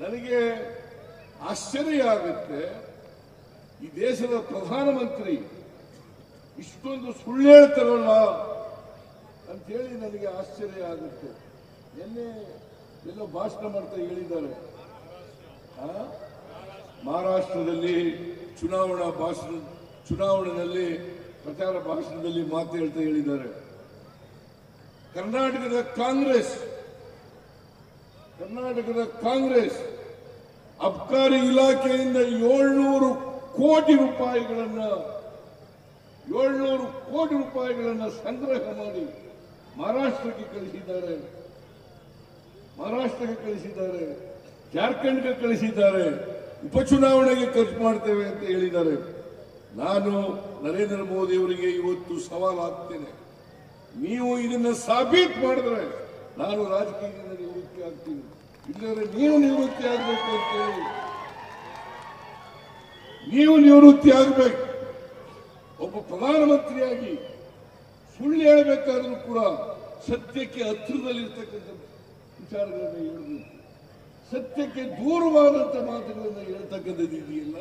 ನನಗೆ ಆಶ್ಚರ್ಯ ಆಗುತ್ತೆ, ಈ ದೇಶದ ಪ್ರಧಾನಮಂತ್ರಿ ಇಷ್ಟೊಂದು ಸುಳ್ಳು ಹೇಳ್ತಾರಲ್ಲ ಅಂತೇಳಿ ನನಗೆ ಆಶ್ಚರ್ಯ ಆಗುತ್ತೆ. ನಿನ್ನೆ ಎಲ್ಲೋ ಭಾಷಣ ಮಾಡ್ತಾ ಹೇಳಿದ್ದಾರೆ, ಮಹಾರಾಷ್ಟ್ರದಲ್ಲಿ ಚುನಾವಣೆಯಲ್ಲಿ ಪ್ರಚಾರ ಭಾಷಣದಲ್ಲಿ ಮಾತು ಹೇಳ್ತಾ ಹೇಳಿದ್ದಾರೆ. ಕರ್ನಾಟಕದ ಕಾಂಗ್ರೆಸ್ ಅಬ್ಕಾರಿ ಇಲಾಖೆಯಿಂದ 700 ಕೋಟಿ ರೂಪಾಯಿಗಳನ್ನ ಸಂಗ್ರಹ ಮಾಡಿ ಮಹಾರಾಷ್ಟ್ರಕ್ಕೆ ಕಳಿಸಿದ್ದಾರೆ, ಜಾರ್ಖಂಡ್ಗೆ ಕಳಿಸಿದ್ದಾರೆ, ಉಪಚುನಾವಣೆಗೆ ಖರ್ಚು ಮಾಡ್ತೇವೆ ಅಂತ ಹೇಳಿದ್ದಾರೆ. ನಾನು ನರೇಂದ್ರ ಮೋದಿ ಅವರಿಗೆ ಇವತ್ತು ಸವಾಲು ಹಾಕ್ತೇನೆ, ನೀವು ಇದನ್ನ ಸಾಬೀತು ಮಾಡಿದ್ರೆ ನಾನು ರಾಜಕೀಯದಿಂದ ನಿವೃತ್ತಿ ಆಗ್ತೀನಿ, ಇಲ್ಲದ್ರೆ ನೀವು ನಿವೃತ್ತಿ ಆಗಬೇಕು ಅಂತೇಳಿ ನೀವು ನಿವೃತ್ತಿ ಆಗಬೇಕು. ಒಬ್ಬ ಪ್ರಧಾನಮಂತ್ರಿಯಾಗಿ ಸುಳ್ಳು ಹೇಳಬೇಕಾದ್ರೂ ಕೂಡ ಸತ್ಯಕ್ಕೆ ಹತ್ತಿರದಲ್ಲಿರ್ತಕ್ಕಂಥ ವಿಚಾರಗಳನ್ನ ಹೇಳಬೇಕು, ಸತ್ಯಕ್ಕೆ ದೂರವಾದಂತ ಮಾತುಗಳನ್ನು ಹೇಳ್ತಕ್ಕಂಥದ್ದು ಇದೆಯಲ್ಲ.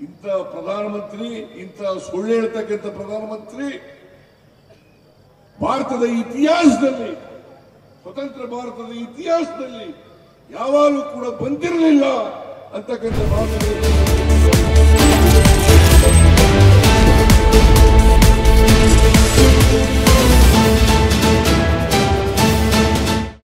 ಇಂಥ ಪ್ರಧಾನಮಂತ್ರಿ, ಇಂಥ ಸುಳ್ಳು ಹೇಳ್ತಕ್ಕಂಥ ಪ್ರಧಾನಮಂತ್ರಿ ಭಾರತದ ಇತಿಹಾಸದಲ್ಲಿ, ಸ್ವತಂತ್ರ ಭಾರತದ ಇತಿಹಾಸದಲ್ಲಿ ಯಾವಾಗಲೂ ಕೂಡ ಬಂದಿರಲಿಲ್ಲ ಅಂತಕ್ಕಂಥ ಮಾತು